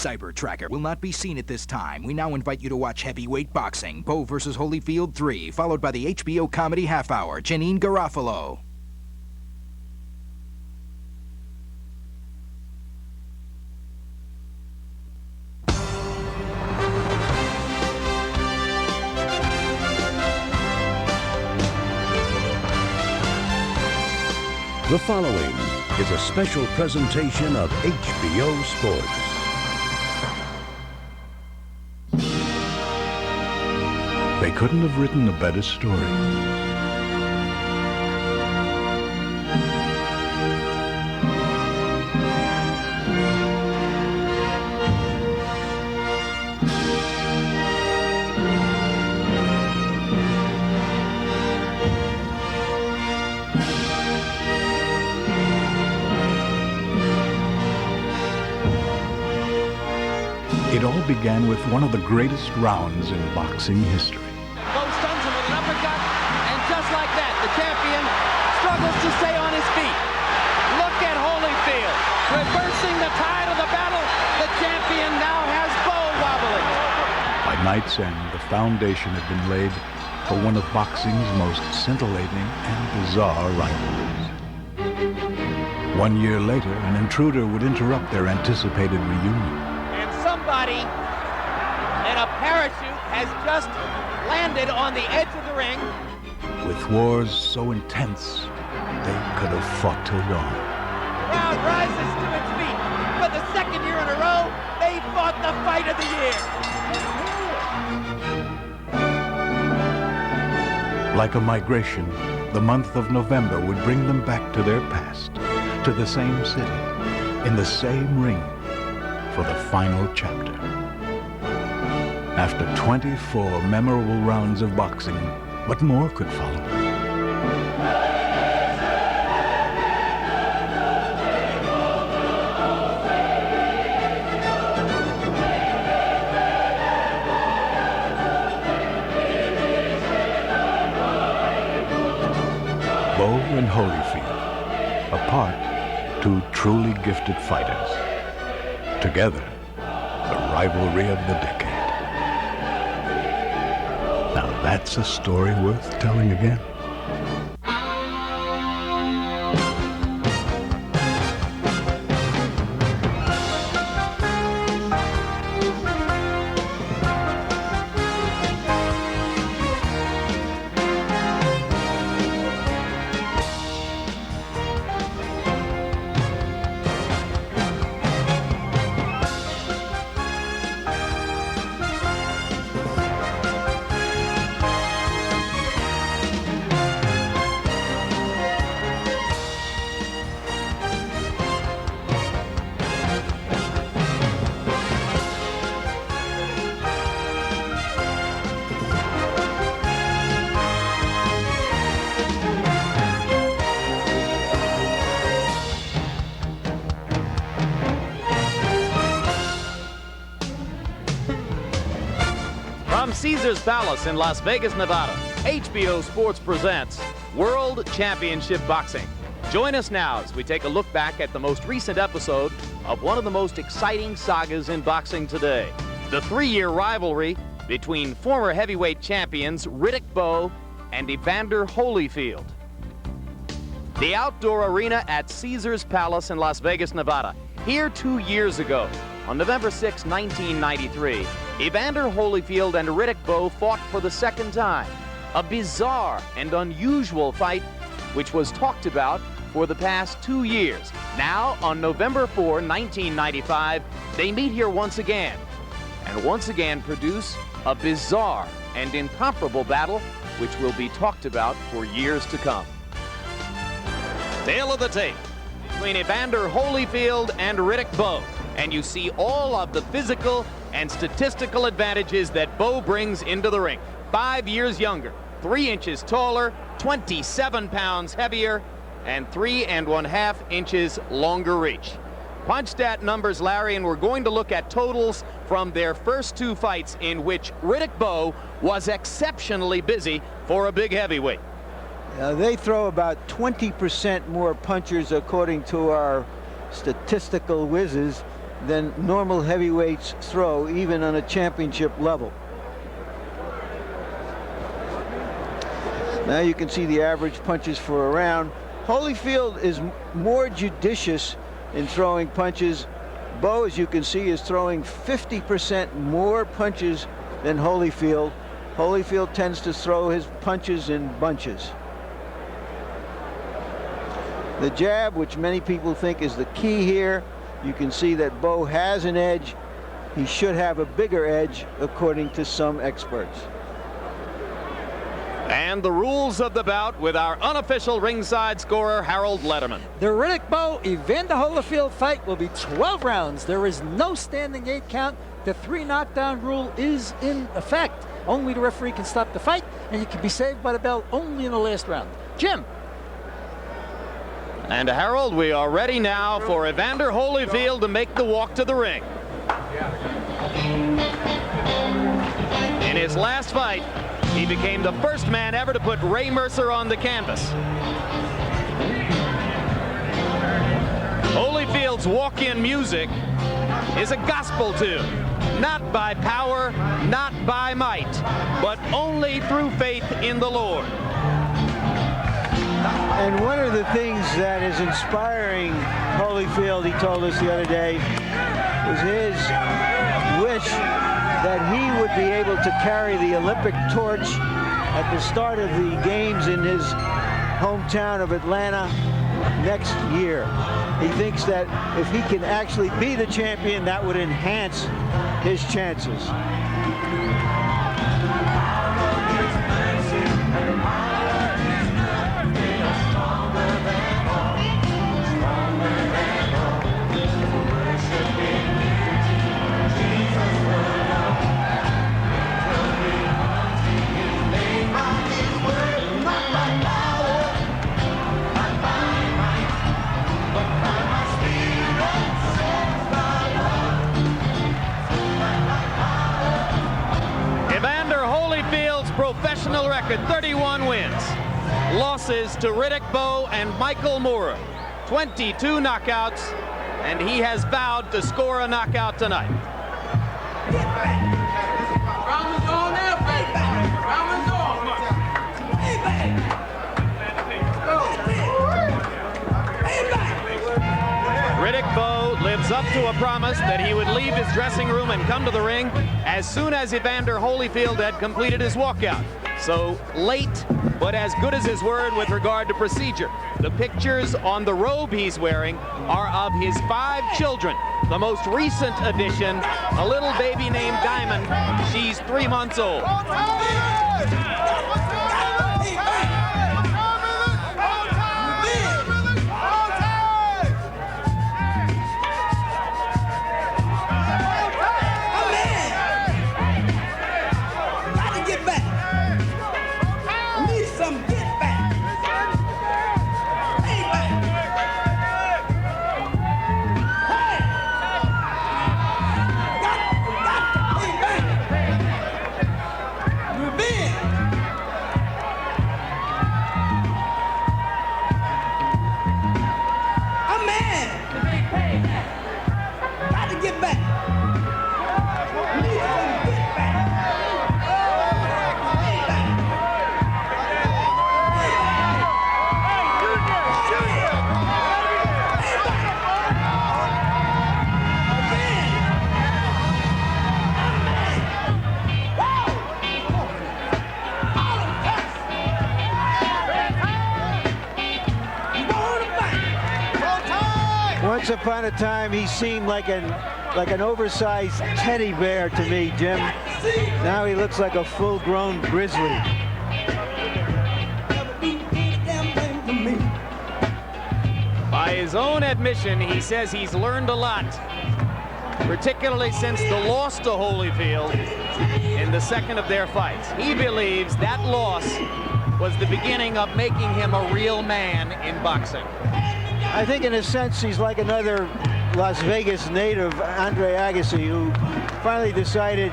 Cyber Tracker will not be seen at this time. We now invite you to watch heavyweight boxing, Bowe vs. Holyfield 3, followed by the HBO comedy half hour, Janine Garofalo. The following is a special presentation of HBO Sports. They couldn't have written a better story. It all began with one of the greatest rounds in boxing history. Bowe stuns him with an uppercut, and just like that, the champion struggles to stay on his feet. Look at Holyfield, reversing the tide of the battle. The champion now has Bowe wobbling. By night's end, the foundation had been laid for one of boxing's most scintillating and bizarre rivalries. 1 year later, an intruder would interrupt their anticipated reunion. Somebody in a parachute has just landed on the edge of the ring. With wars so intense, they could have fought till dawn. The crowd rises to its feet. For the second year in a row, they fought the fight of the year. Like a migration, the month of November would bring them back to their past, to the same city, in the same ring, for the final chapter. After 24 memorable rounds of boxing, what more could follow? Bowe and Holyfield, apart, two truly gifted fighters. Together, the rivalry of the decade. Now that's a story worth telling again. From Caesars Palace in Las Vegas, Nevada, HBO Sports presents World Championship Boxing. Join us now as we take a look back at the most recent episode of one of the most exciting sagas in boxing today. The 3-year rivalry between former heavyweight champions Riddick Bowe and Evander Holyfield. The outdoor arena at Caesars Palace in Las Vegas, Nevada. Here 2 years ago, on November 6, 1993, Evander Holyfield and Riddick Bowe fought for the second time. A bizarre and unusual fight which was talked about for the past 2 years. Now, on November 4, 1995, they meet here once again, and once again produce a bizarre and incomparable battle which will be talked about for years to come. Tale of the tape between Evander Holyfield and Riddick Bowe, and you see all of the physical and statistical advantages that Bowe brings into the ring. 5 years younger, 3 inches taller, 27 pounds heavier, and 3½ inches longer reach. Punch stat numbers, Larry, and we're going to look at totals from their first 2 fights in which Riddick Bowe was exceptionally busy for a big heavyweight. They throw about 20% more punches according to our statistical whizzes than normal heavyweights throw, even on a championship level. Now you can see the average punches for a round. Holyfield is more judicious in throwing punches. Bowe, as you can see, is throwing 50% more punches than Holyfield. Holyfield tends to throw his punches in bunches. The jab, which many people think is the key here, you can see that Bowe has an edge. He should have a bigger edge, according to some experts. And the rules of the bout with our unofficial ringside scorer, Harold Letterman. The Riddick Bowe Evander Holyfield fight will be 12 rounds. There is no standing 8 count. The 3 knockdown rule is in effect. Only the referee can stop the fight, and you can be saved by the bell only in the last round. Jim. And Harold, we are ready now for Evander Holyfield to make the walk to the ring. In his last fight, he became the first man ever to put Ray Mercer on the canvas. Holyfield's walk-in music is a gospel tune. Not by power, not by might, but only through faith in the Lord. And one of the things that is inspiring Holyfield, he told us the other day, was his wish that he would be able to carry the Olympic torch at the start of the games in his hometown of Atlanta next year. He thinks that if he can actually be the champion, that would enhance his chances. Professional record, 31 wins. Losses to Riddick Bowe and Michael Moorer. 22 knockouts, and he has vowed to score a knockout tonight. Riddick Bowe lives up to a promise that he would leave his dressing room and come to the ring as soon as Evander Holyfield had completed his walkout. So late, but as good as his word with regard to procedure. The pictures on the robe he's wearing are of his 5 children. The most recent addition, a little baby named Diamond. She's 3 months old. Once upon a time, he seemed like an oversized teddy bear to me, Jim. Now he looks like a full-grown grizzly. By his own admission, he says he's learned a lot, particularly since the loss to Holyfield in the second of their fights. He believes that loss was the beginning of making him a real man in boxing. I think in a sense he's like another Las Vegas native, Andre Agassi, who finally decided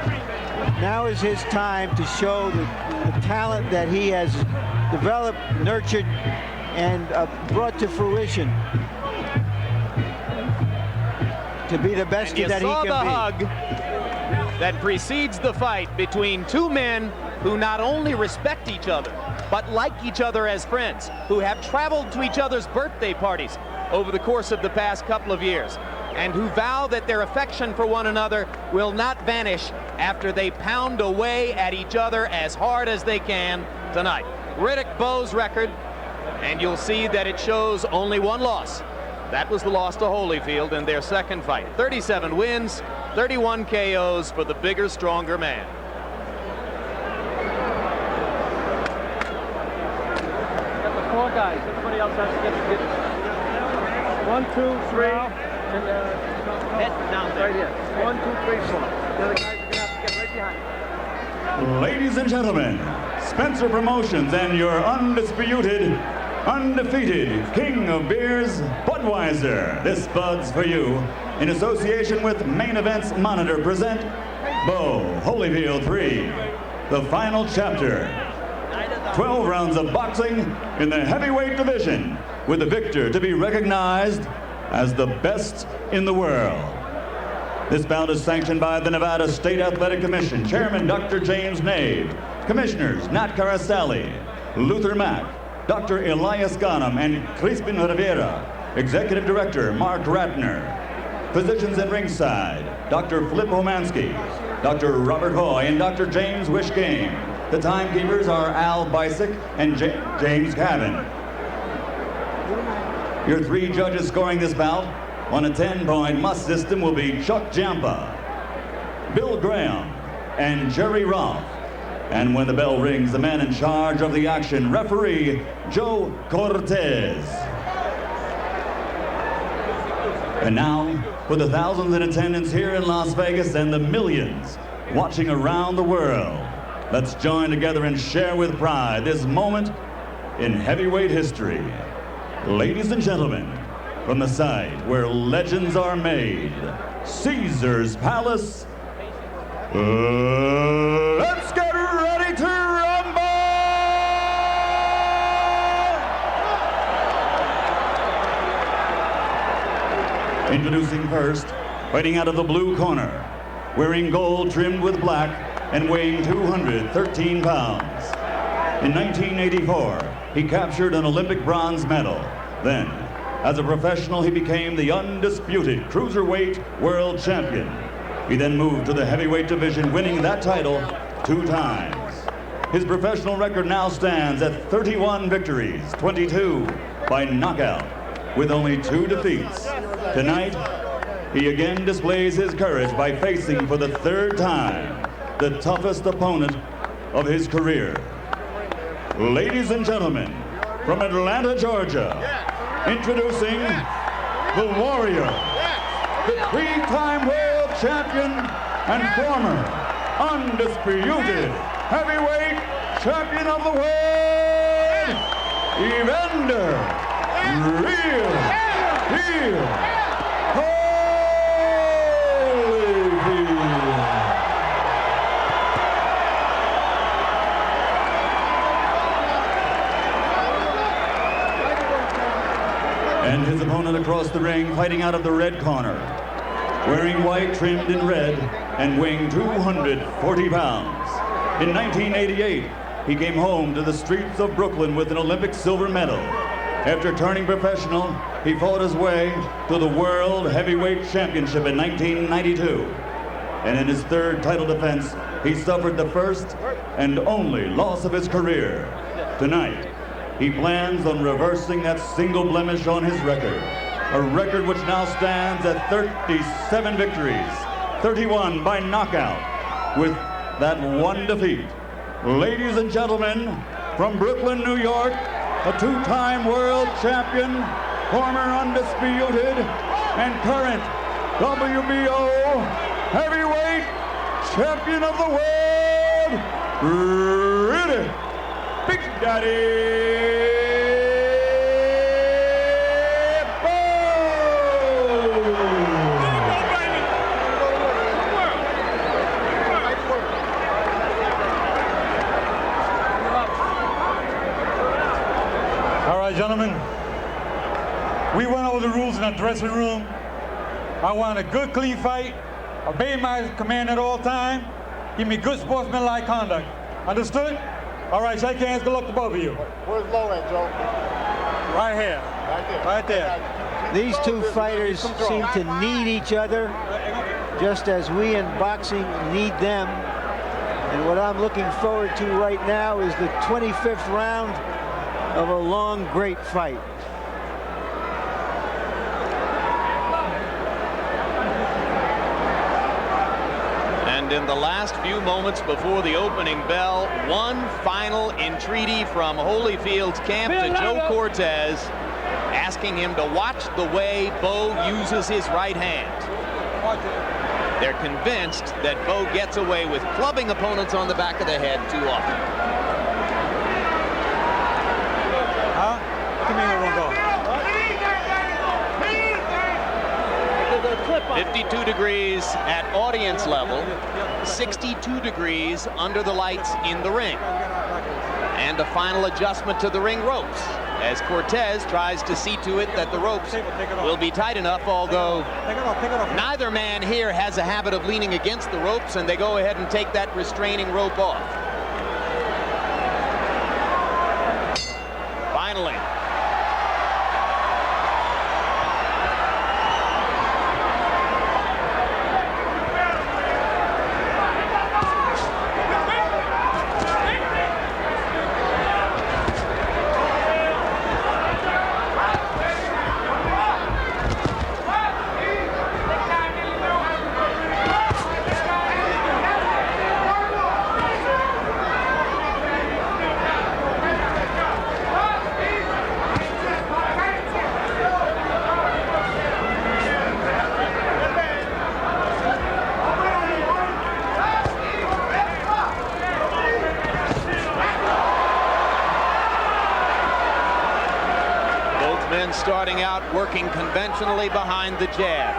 now is his time to show the talent that he has developed, nurtured, and brought to fruition. to be the best And you that he saw can the be. hug that precedes the fight between two men who not only respect each other, but like each other as friends, who have traveled to each other's birthday parties over the course of the past couple of years, and who vow that their affection for one another will not vanish after they pound away at each other as hard as they can tonight. Riddick Bowe's record, and you'll see that it shows only one loss. That was the loss to Holyfield in their second fight. 37 wins, 31 KOs for the bigger, stronger man. Got the 4 guys. Everybody else has to get 1, 2, 3. And head down right here. 1, 2, 3, 4. The other guys are gonna have to get right behind. Ladies and gentlemen, Spencer Promotions and your undisputed, undefeated king of beers, Budweiser. This Bud's for you. In association with Main Events Monitor present Bowe Holyfield 3, the final chapter. 12 rounds of boxing in the heavyweight division, with the victor to be recognized as the best in the world. This bout is sanctioned by the Nevada State Athletic Commission, Chairman Dr. James Nave, Commissioners Nat Carasali, Luther Mack, Dr. Elias Ghanem, and Crispin Rivera, Executive Director Mark Ratner. Physicians at ringside, Dr. Flip Homansky, Dr. Robert Hoy, and Dr. James Wishgame. The timekeepers are Al Bisick and James Cabin. Your 3 judges scoring this bout on a 10-point must system will be Chuck Jampa, Bill Graham, and Jerry Roth. And when the bell rings, the man in charge of the action, referee Joe Cortez. And now, for the thousands in attendance here in Las Vegas and the millions watching around the world, let's join together and share with pride this moment in heavyweight history. Ladies and gentlemen, from the site where legends are made, Caesar's Palace, let's get ready to rumble! Introducing first, fighting out of the blue corner, wearing gold trimmed with black and weighing 213 pounds. In 1984, he captured an Olympic bronze medal. Then, as a professional, he became the undisputed cruiserweight world champion. He then moved to the heavyweight division, winning that title 2 times. His professional record now stands at 31 victories, 22 by knockout, with only 2 defeats. Tonight, he again displays his courage by facing for the 3rd time the toughest opponent of his career. Ladies and gentlemen, from Atlanta, Georgia, introducing the Warrior, the 3-time world champion and former undisputed heavyweight champion of the world, Evander Holyfield. And his opponent across the ring, fighting out of the red corner, wearing white trimmed in red and weighing 240 pounds. In 1988, he came home to the streets of Brooklyn with an Olympic silver medal. After turning professional, he fought his way to the World Heavyweight Championship in 1992. And in his 3rd title defense, he suffered the first and only loss of his career. Tonight, he plans on reversing that single blemish on his record, a record which now stands at 37 victories, 31 by knockout, with that 1 defeat. Ladies and gentlemen, from Brooklyn, New York, a 2-time world champion, former undisputed, and current WBO heavyweight champion of the world, Riddick Big Daddy All right, gentlemen, we went over the rules in our dressing room. I want a good, clean fight. Obey my command at all time. Give me good sportsmanlike conduct. Understood? All right, shake hands. Good luck to both of you. Where's Low at, Joe? Right here. Right there. Right there. These two fighters seem to need each other, just as we in boxing need them. And what I'm looking forward to right now is the 25th round of a long, great fight. And in the last few moments before the opening bell, one final entreaty from Holyfield's camp to Joe Cortez, asking him to watch the way Bowe uses his right hand. They're convinced that Bowe gets away with clubbing opponents on the back of the head too often. Huh? What do you mean it won't go? 52 degrees at audience level, 62 degrees under the lights in the ring. And a final adjustment to the ring ropes as Cortez tries to see to it that the ropes will be tight enough, although neither man here has a habit of leaning against the ropes, and they go ahead and take that restraining rope off. Finally. Starting out working conventionally behind the jab.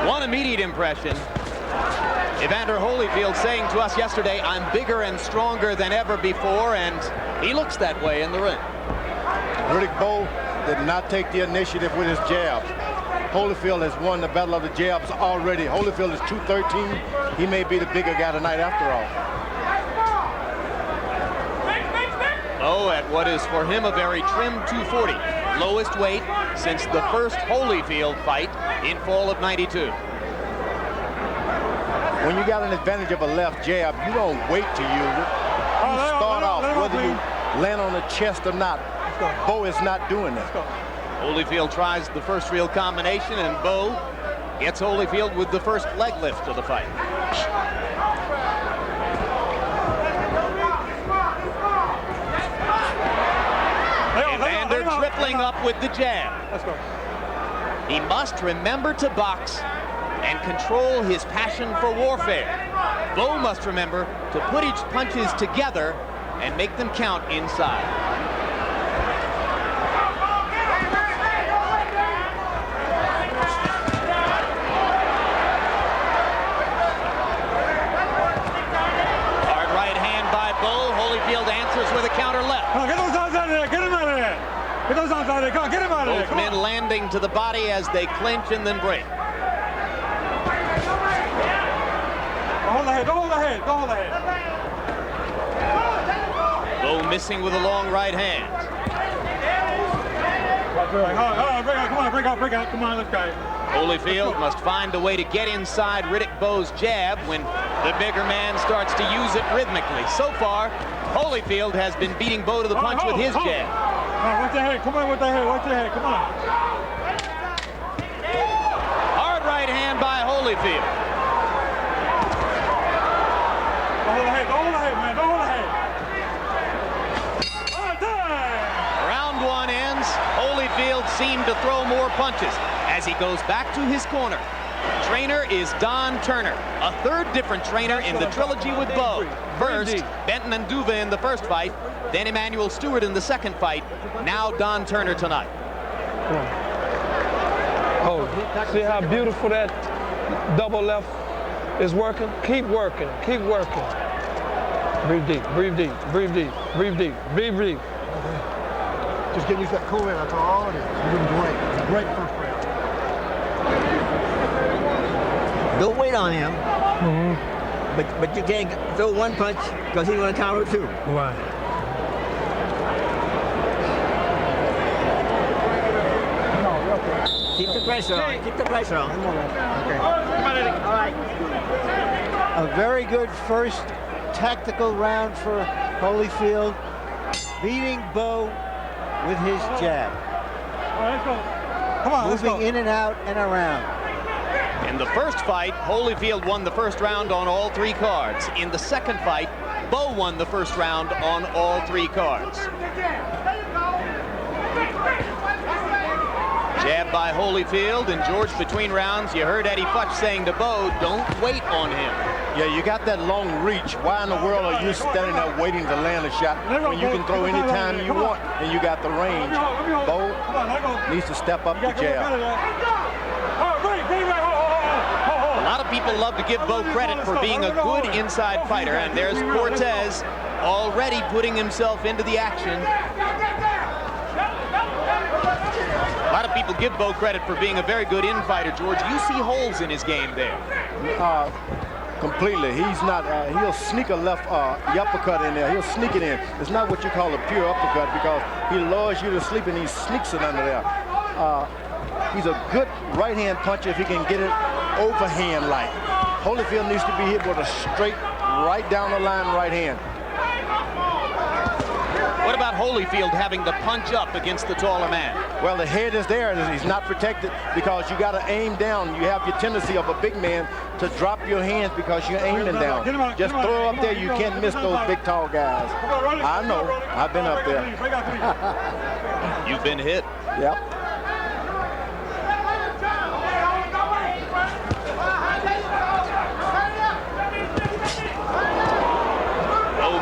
One immediate impression, Evander Holyfield saying to us yesterday, I'm bigger and stronger than ever before, and he looks that way in the ring. Riddick Bowe did not take the initiative with his jabs. Holyfield has won the battle of the jabs already. Holyfield is 213. He may be the bigger guy tonight after all. Oh, at what is for him a very trim 240, lowest weight since the first Holyfield fight in fall of '92. When you got an advantage of a left jab, you don't wait to use it. You start off whether you land on the chest or not. Bowe is not doing that. Holyfield tries the first real combination, and Bowe gets Holyfield with the first leg lift of the fight. Evander tripling up with the jab. Let's go. He must remember to box and control his passion for warfare. Bowe must remember to put his punches together and make them count inside. Hard right hand by Bowe. Holyfield answers with a counter left. Oh, get those arms out of there. Get him out of there. Get those arms out of there. Come on, get him out of there. Both men landing to the body as they clinch and then break. Hold the head, don't hold the head, don't hold the head. Bowe missing with a long right hand. Break out, come on, let's go. Holyfield must find a way to get inside Riddick Bowe's jab when the bigger man starts to use it rhythmically. So far, Holyfield has been beating Bowe to the punch with his jab. Watch the head, come on with the head, watch the head, come on. Hard right hand by Holyfield. Don't hold the head, don't hold the head, man, don't hold the head. All right. Round one ends. Holyfield seemed to throw more punches as he goes back to his corner. Trainer is Don Turner, a third different trainer in the trilogy with Bowe. First, Benton and Duva in the first fight, then Emmanuel Stewart in the second fight, now Don Turner tonight. Oh, see how beautiful that double left is working? Keep working, keep working. Breathe deep, breathe deep, breathe deep, breathe deep, breathe deep. Just getting used to that cool in, that's all it is. You're doing great. Great first round. Don't wait on him. But you can't throw one punch because he's going to counter two. Right. Keep the pressure on. Keep the pressure on. Okay. All right. A very good first tactical round for Holyfield, beating Bowe with his jab. All right, let's go. Come on, let's go. Moving in and out and around. In the first fight, Holyfield won the first round on all 3 cards. In the second fight, Bowe won the first round on all 3 cards. Jab by Holyfield, and George, between rounds, you heard Eddie Futch saying to Bowe, don't wait on him. Yeah, you got that long reach. Why in the world are you standing there waiting to land a shot when you can throw anytime you want and you got the range? Bowe needs to step up the jab. A lot of people love to give Bowe credit for being a good inside fighter, and there's Cortez already putting himself into the action. A lot of people give Bowe credit for being a very good in-fighter, George. You see holes in his game there. Completely. He's not, he'll sneak a left uppercut in there. He'll sneak it in. It's not what you call a pure uppercut because he lures you to sleep and he sneaks it under there. He's a good right-hand puncher if he can get it overhand-like. Holyfield needs to be hit with a straight, right down the line right hand. What about Holyfield having to punch up against the taller man? Well, the head is there. He's not protected because you got to aim down. You have your tendency of a big man to drop your hands because you're aiming down. Just throw up there. You can't miss those big, tall guys. I know. I've been up there. You've been hit. Yep.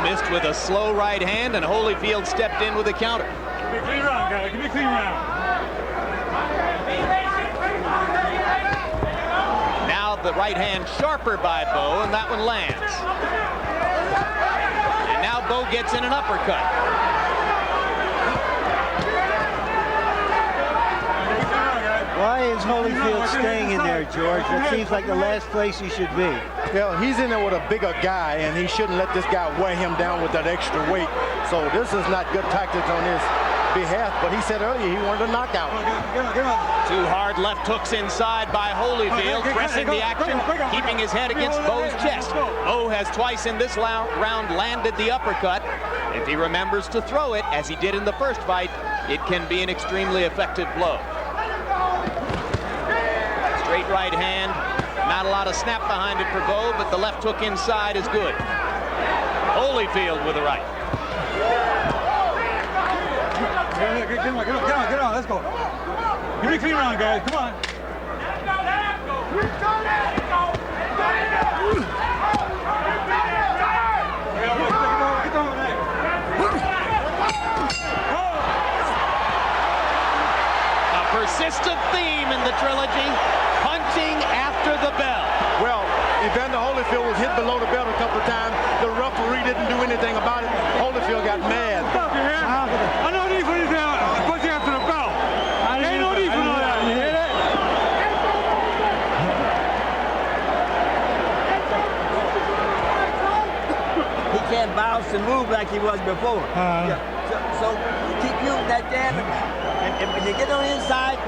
Missed with a slow right hand, and Holyfield stepped in with a counter. Give me a clean round, guys. Give me a clean round. Now the right hand sharper by Bowe, and that one lands. And now Bowe gets in an uppercut. Why is Holyfield staying in there, George? That seems like the last place he should be. Well, he's in there with a bigger guy, and he shouldn't let this guy wear him down with that extra weight. So this is not good tactics on his behalf, but he said earlier he wanted a knockout. Two hard left hooks inside by Holyfield, pressing the action, keeping his head against Bowe's chest. Bowe has twice in this round landed the uppercut. If he remembers to throw it, as he did in the first fight, it can be an extremely effective blow. Straight right hand. Not a lot of snap behind it for Bowe, but the left hook inside is good. Holyfield with the right. Get on, let's go. Give me a clean round, guys, come on. A persistent theme in the trilogy, punching after the bell. Well, Evander Holyfield was hit below the belt a couple of times. The referee didn't do anything about it. Holyfield got mad. Stop you here. I no need for this punching after the bell. Ain't no need for that. You hear that? He can't bounce and move like he was before. So keep using that jab, and when you get on the inside,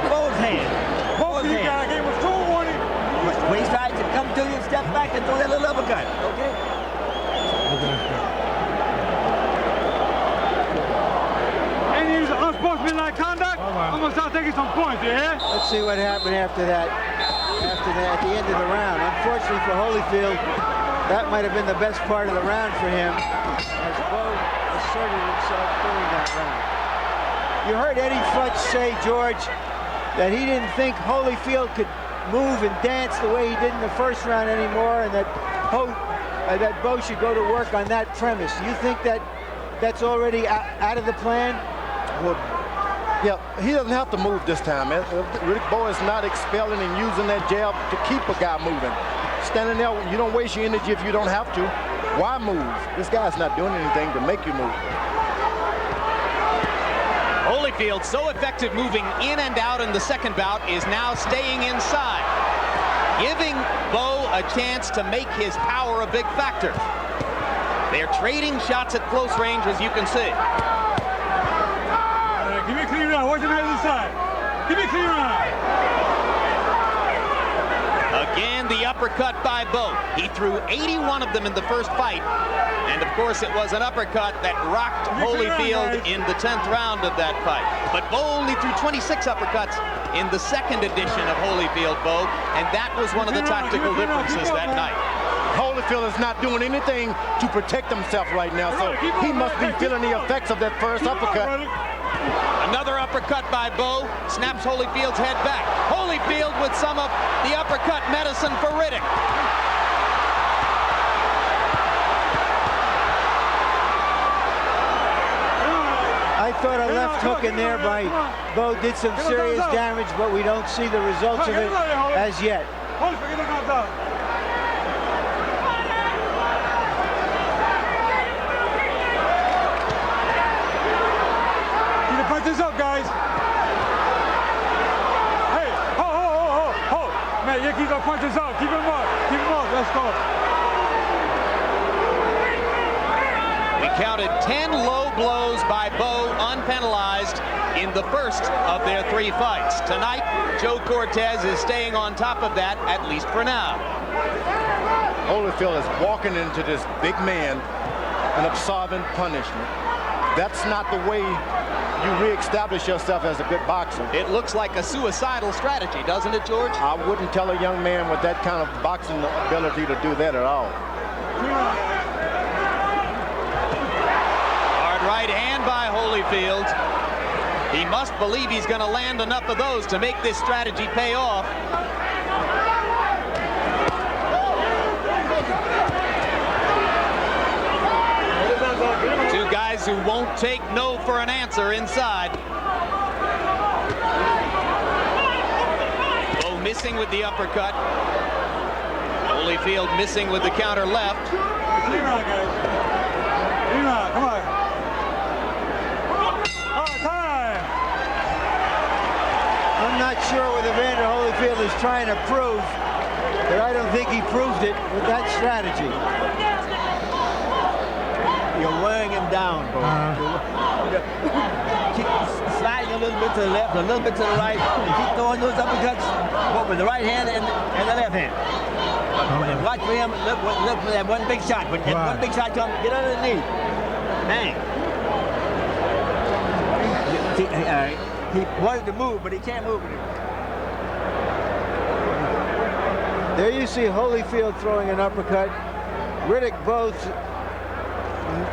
both hands. Both you guys gave him a strong warning. When he tries to come to you, step back and throw that little uppercut. Okay? Any unsportsmanlike conduct, I'm going to start taking some points, you hear? Let's see what happened after that. At the end of the round. Unfortunately for Holyfield, that might have been the best part of the round for him, as Bowe asserted himself during that round. You heard Eddie Futch say, George, that he didn't think Holyfield could move and dance the way he did in the first round anymore, and that Bowe should go to work on that premise. Do you think that that's already out of the plan? Well, yeah, he doesn't have to move this time. Riddick Bowe is not expelling and using that jab to keep a guy moving. Standing there, you don't waste your energy if you don't have to. Why move? This guy's not doing anything to make you move. Holyfield, so effective moving in and out in the second bout, is now staying inside. giving Bowe a chance to make his power a big factor. They're trading shots at close range, as you can see. Give me a clean round. Watch him head to the side. Give me a clean round. Again, the uppercut by Bowe. He threw 81 of them in the first fight. And, of course, it was an uppercut that rocked Holyfield in the 10th round of that fight. But Bowe only threw 26 uppercuts in the second edition of Holyfield Bowe, and that was one of the tactical differences that night. Holyfield is not doing anything to protect himself right now, so he must be feeling the effects of that first uppercut. Another uppercut by Bowe snaps Holyfield's head back. Holyfield with some of the uppercut medicine for Riddick. I thought a left hook in there by Bowe did some serious damage, but we don't see the results of it as yet. Punches up, guys. Hey, ho. Man, you keep the punches up. Keep him up. Let's go. We counted 10 low blows by Bowe unpenalized in the first of their 3 fights. Tonight, Joe Cortez is staying on top of that, at least for now. Holyfield is walking into this big man and absorbing punishment. That's not the way you reestablish yourself as a good boxer. It looks like a suicidal strategy, doesn't it, George? I wouldn't tell a young man with that kind of boxing ability to do that at all. Hard right hand by Holyfield. He must believe he's going to land enough of those to make this strategy pay off. Two guys who won't take no for an answer inside. Bowe missing with the uppercut. Holyfield missing with the counter left. Clean round, guys. Clean round, come on. Time. I'm not sure what Evander Holyfield is trying to prove, but I don't think he proved it with that strategy. You're wearing him down, bro. Keep sliding a little bit to the left, a little bit to the right, and keep throwing those uppercuts with the right hand and the left hand. And watch for him, look for that one big shot. When that one big shot comes, get underneath. Bang. He wanted to move, but he can't move. There you see Holyfield throwing an uppercut. Riddick Bowe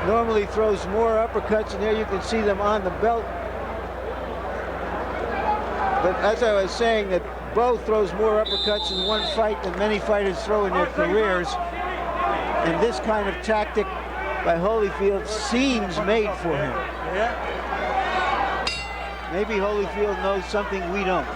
normally throws more uppercuts, and there you can see them on the belt. But as I was saying, that Bowe throws more uppercuts in one fight than many fighters throw in their careers. And this kind of tactic by Holyfield seems made for him. Maybe Holyfield knows something we don't.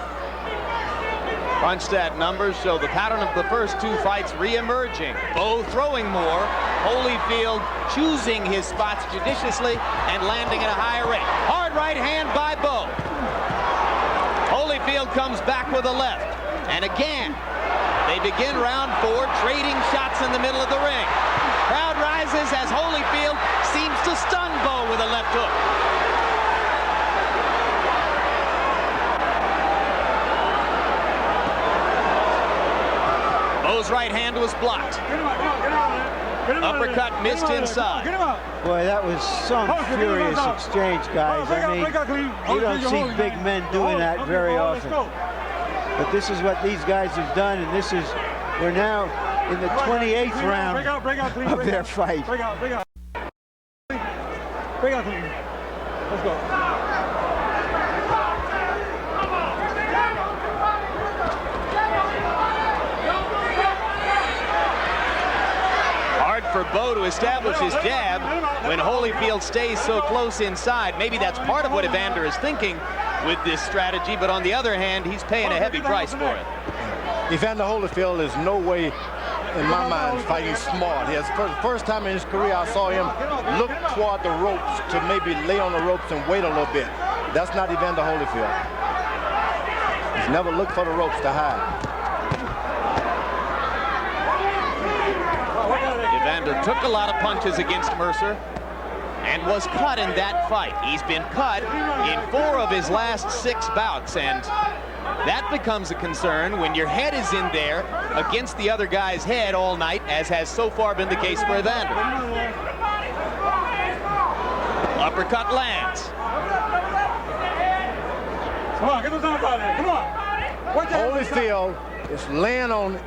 Punch stat numbers show the pattern of the first 2 fights re-emerging. Bowe throwing more, Holyfield choosing his spots judiciously and landing at a higher rate. Hard right hand by Bowe. Holyfield comes back with a left. And again, they begin round 4, trading shots in the middle of the ring. Crowd rises as Holyfield seems to stun Bowe with a left hook. Bowe's right hand was blocked. Uppercut missed inside. Boy, that was some furious exchange, guys. I mean, you don't see big men doing that very often. But this is what these guys have done, and this is, we're now in the 28th round of their fight. Break out clean. Let's go. For Bowe to establish his jab when Holyfield stays so close inside. Maybe that's part of what Evander is thinking with this strategy, but on the other hand, he's paying a heavy price for it. Evander Holyfield is no way, in my mind, fighting smart. He has, for the first time in his career, I saw him look toward the ropes to maybe lay on the ropes and wait a little bit. That's not Evander Holyfield. He's never looked for the ropes to hide. Evander took a lot of punches against Mercer and was cut in that fight. He's been cut in 4 of his last 6 bouts, and that becomes a concern when your head is in there against the other guy's head all night, as has so far been the case for Evander. Uppercut lands. Come on, get those arms out of there. Come on. Holyfield is laying on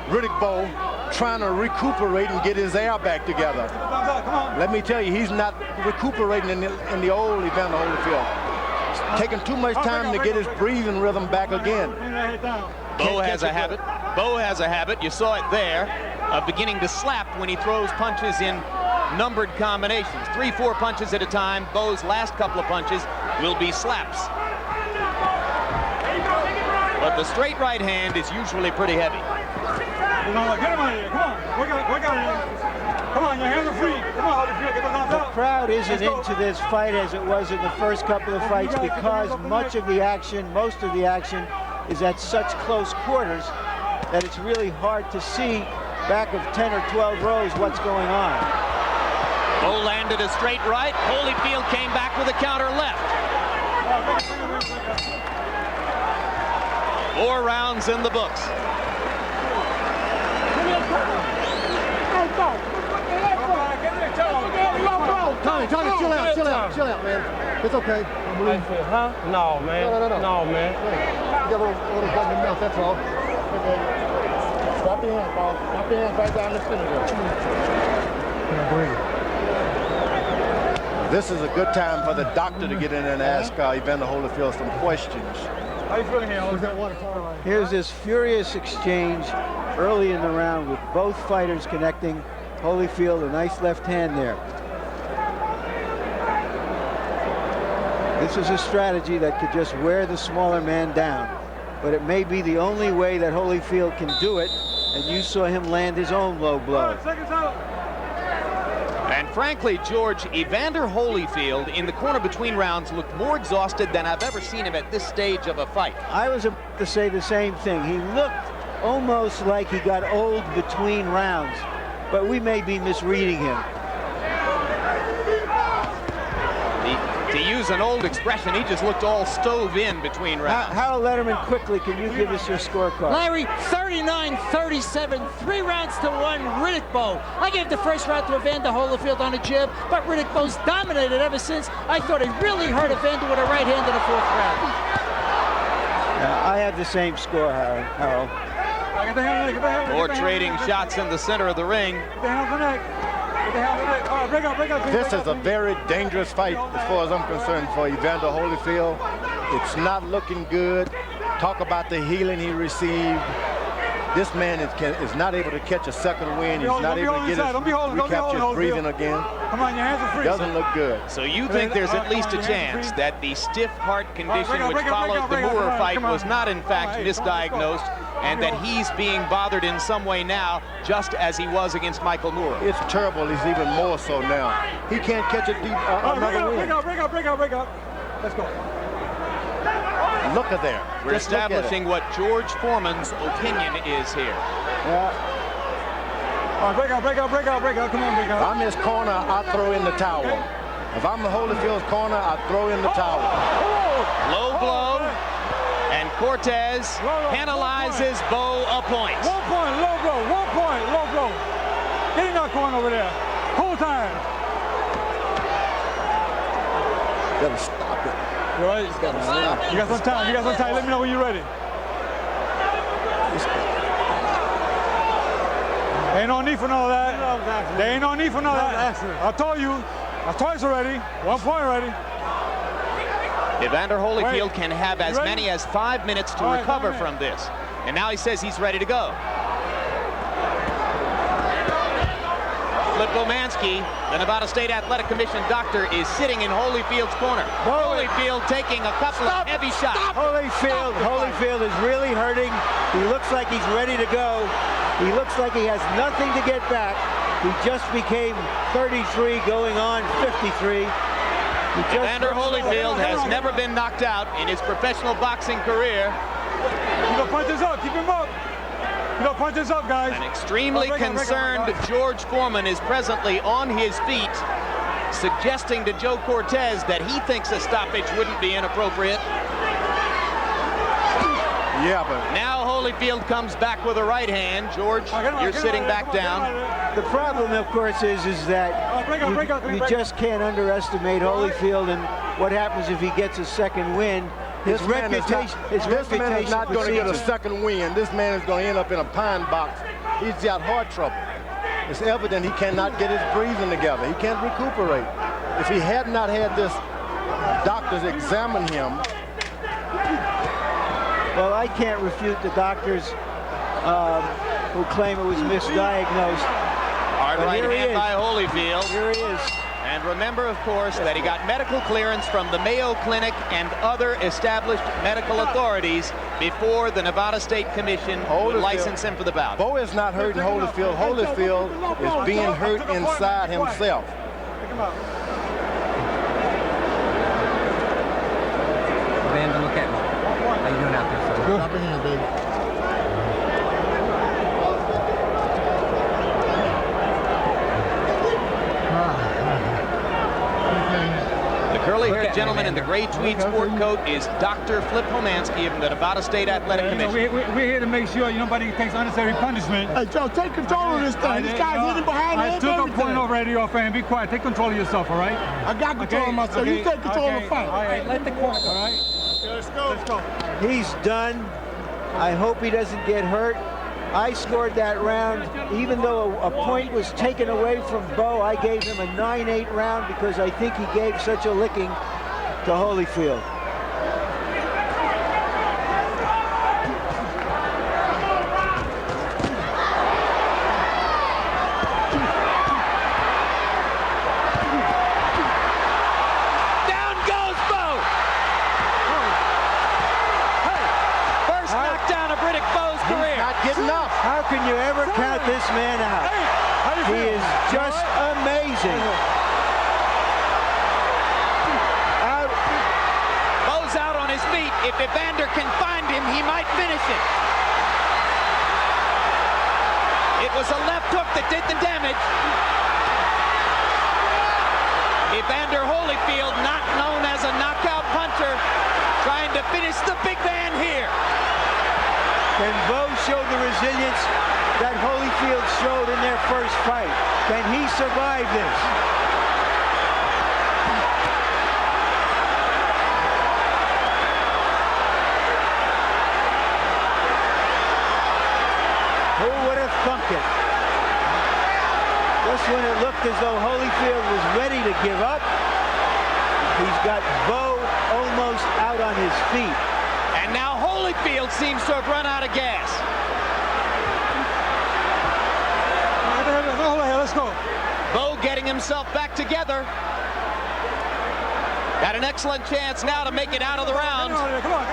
Riddick Bowe, trying to recuperate and get his air back together. Let me tell you, he's not recuperating in the old Evander Holyfield. It's taking too much time to get his breathing rhythm back again. Bowe has a habit. Bowe has a habit. You saw it there, of beginning to slap when he throws punches in numbered combinations. 3-4 punches at a time. Bowe's last couple of punches will be slaps. But the straight right hand is usually pretty heavy. Get him out of here. Come on. Work out here. Come on, your hands are free. Come on, Holyfield, get those arms out. The crowd isn't into this fight as it was in the first couple of fights because most of the action is at such close quarters that it's really hard to see back of 10 or 12 rows what's going on. Bowe landed a straight right. Holyfield came back with a counter left. 4 rounds in the books. Tony, chill out, man. It's okay. Huh? No, man. No, man. You got a little bug in the mouth, that's all. Okay. Stop your hands, Paul. Stop your hands right down the center there. This is a good time for the doctor to get in and ask Evander Holyfield some questions. How you feeling here? Here's this furious exchange early in the round with both fighters connecting. Holyfield, a nice left hand there. This is a strategy that could just wear the smaller man down, but it may be the only way that Holyfield can do it, and you saw him land his own low blow. And frankly, George, Evander Holyfield in the corner between rounds looked more exhausted than I've ever seen him at this stage of a fight. I was about to say the same thing. He looked almost like he got old between rounds, but we may be misreading him. To use an old expression, he just looked all stove in between rounds. Harold Letterman, quickly, can you give us your scorecard? Larry, 39-37, 3 rounds to 1, Riddick Bowe. I gave the first round to Evander Holyfield on a jab, but Riddick Bowe's dominated ever since. I thought he really hurt Evander with a right hand in the 4th round. I have the same score, Harold. More trading shots in the center of the ring. This is a very dangerous fight as far as I'm concerned for Evander Holyfield. It's not looking good. Talk about the healing he received. This man is not able to catch a second win. He's not able to recapture his breathing again. Come on, your hands are free. Doesn't look good. So you think there's at least a chance that the stiff heart condition which followed the Moore fight was not in fact misdiagnosed, and that he's being bothered in some way now, just as he was against Michael Moore? It's terrible. He's even more so now. He can't catch another win. Break out. Let's go. Look at there. We're establishing what George Foreman's opinion is here. Yeah. All right, break out. Come on, break out. If I'm his corner, I throw in the towel. If I'm the Holyfield's corner, I throw in the towel. Low blow, and Cortez penalizes Bowe a point. 1 point, low blow. 1 point, low blow. Get in that corner over there. Whole time. Gotta stop it. You all right? You got some time. Let me know when you're ready. Ain't no need for none of that. There ain't no need for none of that. I told you. Twice already. 1 point already. Evander Holyfield can have as many as 5 minutes to recover from this. And now he says he's ready to go. Lipomansky, the Nevada State Athletic Commission doctor, is sitting in Holyfield's corner. Holyfield taking a couple of heavy shots. Holyfield is really hurting. He looks like he's ready to go. He looks like he has nothing to get back. He just became 33 going on 53. Evander Holyfield has never been knocked out in his professional boxing career. Keep the punches up. Keep him up. You know, punch this up, guys. An extremely concerned George Foreman is presently on his feet, suggesting to Joe Cortez that he thinks a stoppage wouldn't be inappropriate. Yeah, but Now Holyfield comes back with a right hand. George, you're sitting back down. The problem, of course, is that you just can't underestimate Holyfield and what happens if he gets a second win. His reputation is not going to get a precedes him. second win. This man is going to end up in a pine box. He's got heart trouble. It's evident he cannot get his breathing together. He can't recuperate. If he had not had this doctors examine him. Well, I can't refute the doctors who claim it was misdiagnosed. Hard But right here he hand is. by Holyfield. Here he is. And remember, of course, that he got medical clearance from the Mayo Clinic and other established medical authorities before the Nevada State Commission would license him for the bout. Bowe is not hurting Holyfield. Holyfield is being hurt inside himself. Evander, look at me. How you doing out there, sir? Drop a hand, baby. The curly-haired gentleman in the gray tweed sport coat is Dr. Flip Homansky of the Nevada State Athletic Commission. We're here to make sure nobody takes unnecessary punishment. Hey, Joe, take control of this thing. This guy's hitting behind I took a point already off, and be quiet. Take control of yourself, all right? I got control of myself. You take control of the fight. All right, let the corner, all right? Let's go. Let's go. He's done. I hope he doesn't get hurt. I scored that round. Even though a point was taken away from Bowe, I gave him a 9-8 round because I think he gave such a licking to Holyfield. Down goes Bowe! First knockdown of Riddick Bowe's career. Not getting up. How can you ever count this man out? He is just amazing. Bowe's out on his feet. If Evander can find him, he might finish it. It was a left hook that did the damage. Evander Holyfield, not known as a knockout puncher, trying to finish the big man here. Can Bowe show the resilience that Holyfield showed in their first fight? Can he survive this? Who would have thunk it? Just when it looked as though Holyfield was ready to give up, he's got Bowe almost out on his feet. And now Holyfield seems to have run out of gas. Let's go. Bowe getting himself back together. Got an excellent chance now to make it out of the round. Come on.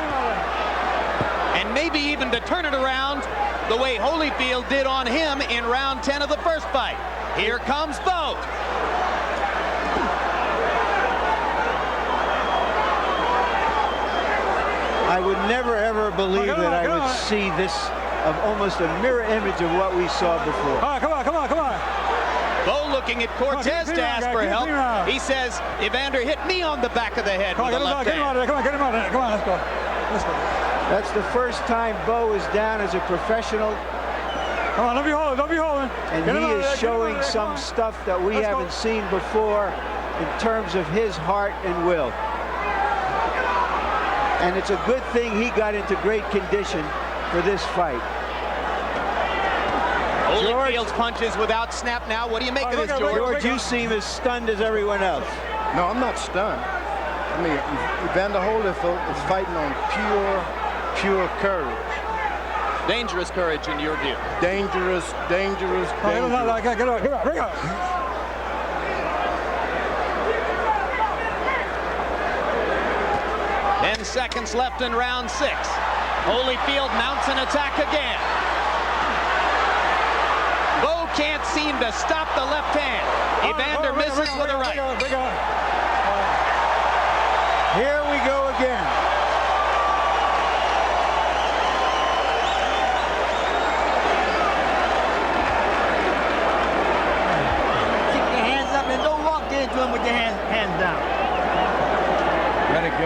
And maybe even to turn it around the way Holyfield did on him in round 10 of the first fight. Here comes Bowe. I would never ever believe that I would see this of almost a mirror image of what we saw before. Come on. Bowe looking at Cortez to ask for help. He says, Evander hit me on the back of the head with a left hand. Get him out of there. Come on, let's go. That's the first time Bowe is down as a professional. Come on, don't be holding. And he is showing some stuff that we haven't seen before in terms of his heart and will. And it's a good thing he got into great condition for this fight. Holyfield's punches without snap now. What do you make of this, George? George, you seem as stunned as everyone else. No, I'm not stunned. I mean, Evander Holyfield is fighting on pure courage. Dangerous courage in your view. Dangerous. Get up. 10 seconds left in round 6. Holyfield mounts an attack again. Bowe can't seem to stop the left hand. Evander misses with a right. Here we go again.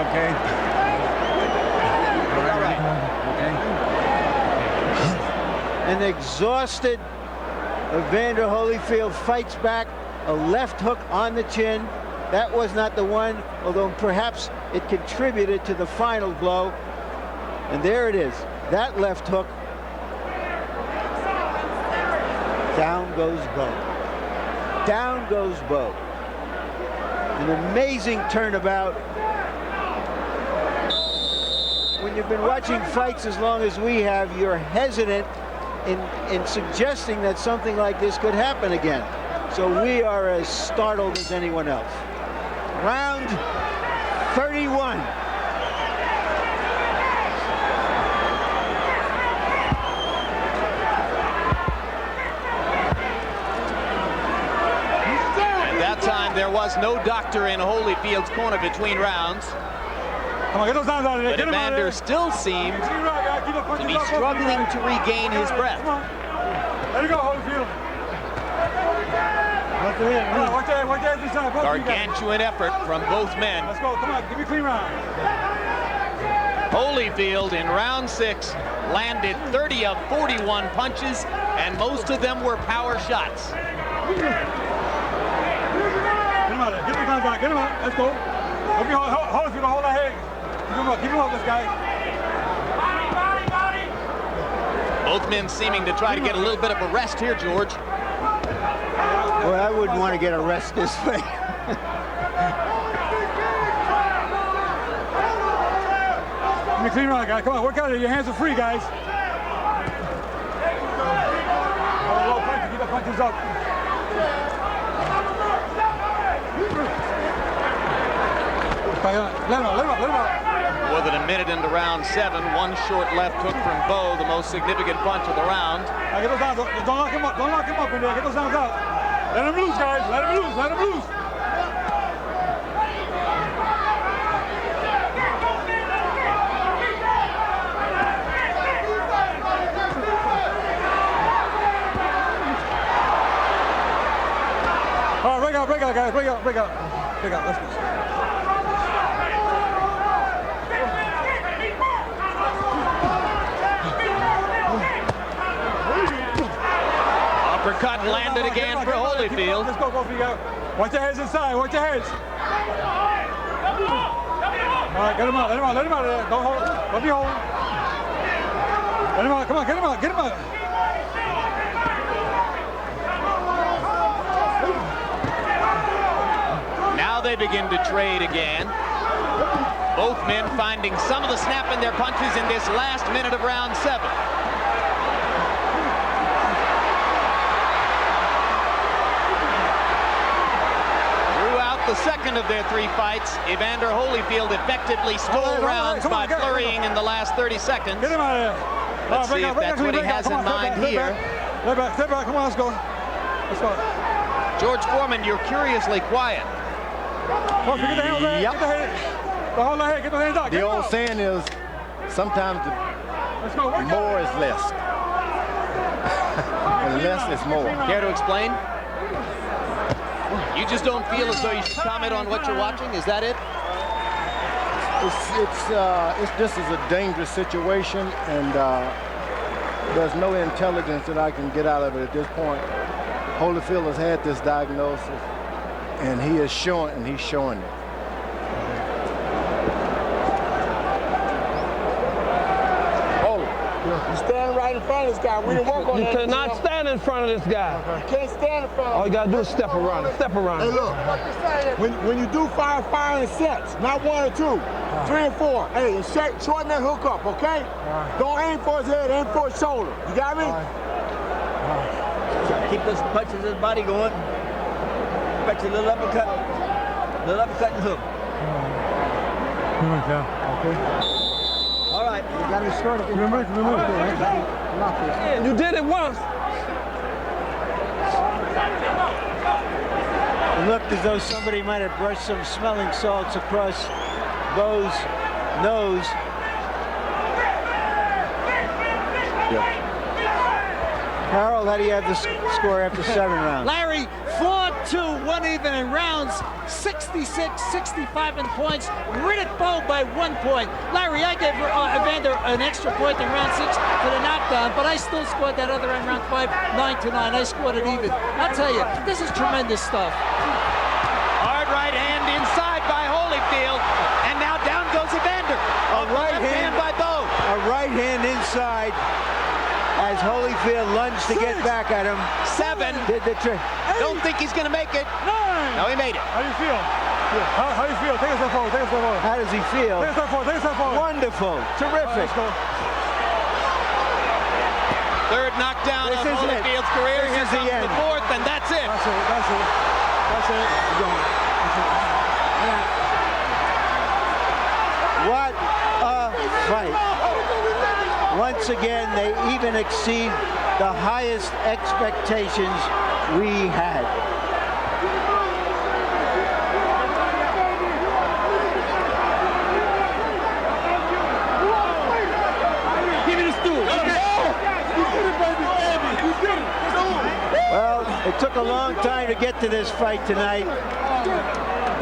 okay? All right. Okay. An exhausted Evander Holyfield fights back, a left hook on the chin. That was not the one, although perhaps it contributed to the final blow. And there it is, that left hook. Down goes Bowe. Down goes Bowe. An amazing turnabout. When you've been watching fights as long as we have, you're hesitant in suggesting that something like this could happen again. So we are as startled as anyone else. Round 31. At that time, there was no doctor in Holyfield's corner between rounds. Come on, get those arms out of there. But Evander still seemed to be struggling to regain his breath. There you go, Holyfield. Watch your head this time. Gargantuan effort from both men. Let's go, come on, give me a clean round. Holyfield in round 6 landed 30 of 41 punches, and most of them were power shots. Get him out there, get the guns out, get him out, let's go. Holyfield, hold that head. Keep him up, this guy. Both men seeming to try to get a little bit of a rest here, George. Well, I wouldn't want to get a rest this way. Give me a clean round, guys. Come on, work out of here. Your hands are free, guys. Low punches, keep the punches up. Let him out. More than a minute into round 7, one short left hook from Bowe, the most significant punch of the round. Now get those arms up. Don't lock him up. Don't lock him up in there. Get those arms out. Let him loose, guys. Let him loose. Let him loose. All right, break out, guys. Break out. Let's go. Uppercut landed again for Holyfield. Let's go, both of you guys. Watch your heads inside. Watch your heads. All right, get him out. Let him out of there. Don't hold. Don't be holding. Let him out. Come on, get him out. Get him out. Now they begin to trade again. Both men finding some of the snap in their punches in this last minute of round 7. The second of their 3 fights, Evander Holyfield effectively stole rounds by flurrying in the last 30 seconds. Get him out of there. Let's see if that's what he has in mind here. Step back, come on, let's go. Let's go. George Foreman, you're curiously quiet. Get the hands there. Yep. Get the head. Hold the head, get the hands out. The old saying is, sometimes more is less. And less is more. Care to explain? You just don't feel as though you should comment on what you're watching? Is that it? This is a dangerous situation, and there's no intelligence that I can get out of it at this point. Holyfield has had this diagnosis, and he's showing it. You stand right in front of this guy. We didn't work on that. You cannot stand in front of this guy. You can't stand in front of him. All you gotta do is step around. Step around. Hey, look. When you do fire in sets, not 1 or 2, 3 and 4. Hey, shorten that hook up, okay? Don't aim for his head, aim for his shoulder. You got me? Keep those punches in his body going. Back to a little uppercut. Little uppercut and hook. Okay. All right. You got to start it. Remember. You did it once. It looked as though somebody might have brushed some smelling salts across Bowe's nose. Harold, how do you have the score after 7 rounds? Larry, 4-2, 1 even in rounds, 66-65 in points. Riddick Bowe by 1 point. Larry, I gave Evander an extra point in round 6 for the knockdown, but I still scored that other in round 5, 9-9. I scored it even. I'll tell you, this is tremendous stuff. Hard right hand inside by Holyfield, and now down goes Evander. A right hand by Bowe. A right hand inside. As Holyfield lunged to get back at him. 7. Did the trick. Don't think he's going to make it. 9. No, he made it. How do you feel? How do you feel? Take a step forward. Take a step forward. How does he feel? Take a step forward. Take a step forward. Wonderful. Terrific. Let's go. Third knockdown of Holyfield's career. Here comes the fourth, and that's it. That's it. That's it. That's it. We're going. That's it. What a fight. Once again, they even exceed the highest expectations we had. Give me the stool. Well, it took a long time to get to this fight tonight.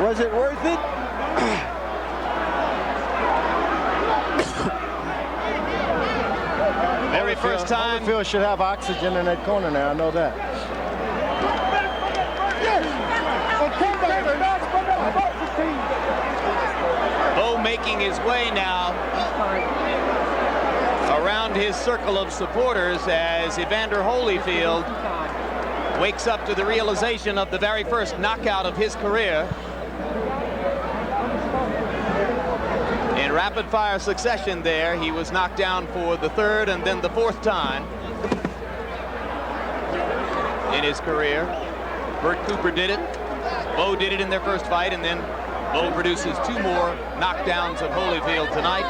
Was it worth it? Very first time. Holyfield should have oxygen in that corner now. I know that. Bowe making his way now around his circle of supporters as Evander Holyfield wakes up to the realization of the very first knockout of his career. In rapid-fire succession there, he was knocked down for the 3rd and then the 4th time in his career. Bert Cooper did it. Bowe did it in their first fight, and then Bowe produces 2 more knockdowns of Holyfield tonight.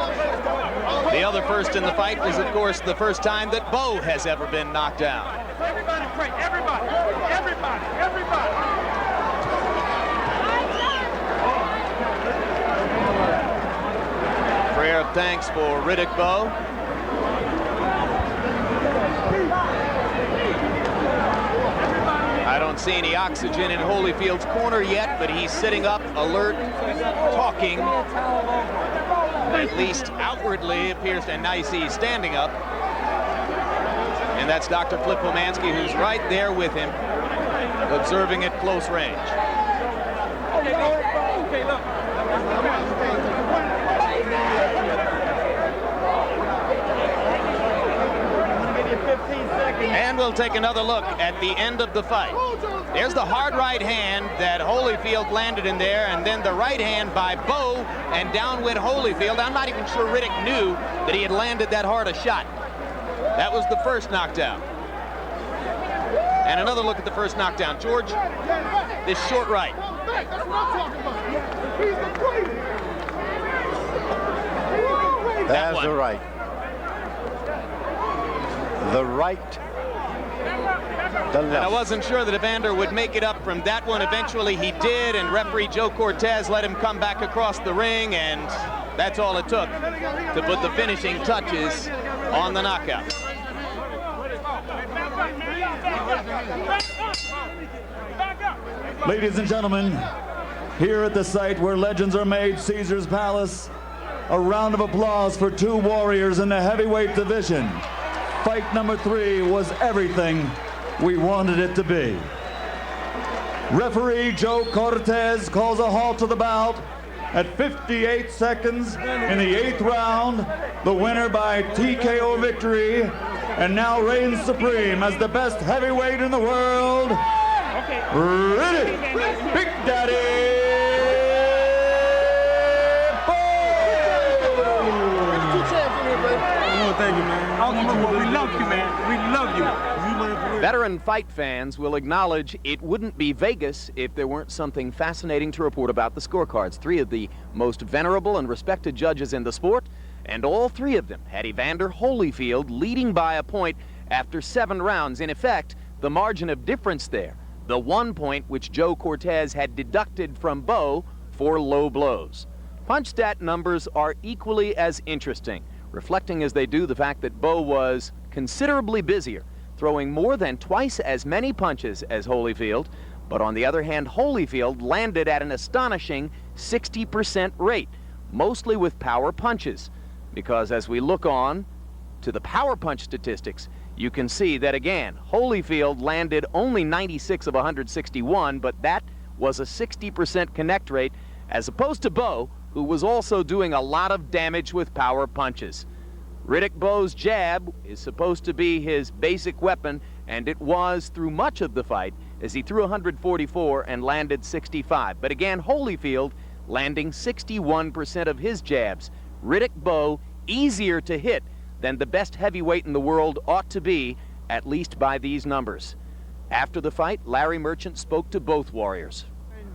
The other first in the fight was, of course, the first time that Bowe has ever been knocked down. Everybody pray. Everybody. Everybody. Everybody. Prayer of thanks for Riddick Bowe. I don't see any oxygen in Holyfield's corner yet, but he's sitting up, alert, talking. At least outwardly appears to, and now you see he's standing up. And that's Dr. Flip Pomansky, who's right there with him, observing at close range. Okay, look. And we'll take another look at the end of the fight. There's the hard right hand that Holyfield landed in there, and then the right hand by Bowe, and down went Holyfield. I'm not even sure Riddick knew that he had landed that hard a shot. That was the first knockdown. And another look at the first knockdown. George, this short right. That's the right. The right. The left. And I wasn't sure that Evander would make it up from that one. Eventually he did, and referee Joe Cortez let him come back across the ring, and that's all it took to put the finishing touches on the knockout. Ladies and gentlemen, here at the site where legends are made, Caesar's Palace, a round of applause for 2 warriors in the heavyweight division. Fight number 3 was everything we wanted it to be. Referee Joe Cortez calls a halt to the bout at 58 seconds in the 8th round. The winner by TKO victory, and now reigns supreme as the best heavyweight in the world, Riddick Big Daddy Thank you, man. We love you, man. We love you. Veteran fight fans will acknowledge it wouldn't be Vegas if there weren't something fascinating to report about the scorecards. 3 of the most venerable and respected judges in the sport, and all 3 of them had Evander Holyfield leading by a point after 7 rounds. In effect, the margin of difference there, the 1 point which Joe Cortez had deducted from Bowe for low blows. Punch stat numbers are equally as interesting, reflecting as they do the fact that Bowe was considerably busier. throwing more than twice as many punches as Holyfield. But on the other hand, Holyfield landed at an astonishing 60% rate, mostly with power punches. Because as we look on to the power punch statistics, you can see that again, Holyfield landed only 96 of 161, but that was a 60% connect rate, as opposed to Bowe, who was also doing a lot of damage with power punches. Riddick Bowe's jab is supposed to be his basic weapon, and it was through much of the fight, as he threw 144 and landed 65. But again, Holyfield landing 61% of his jabs. Riddick Bowe easier to hit than the best heavyweight in the world ought to be, at least by these numbers. After the fight, Larry Merchant spoke to both warriors.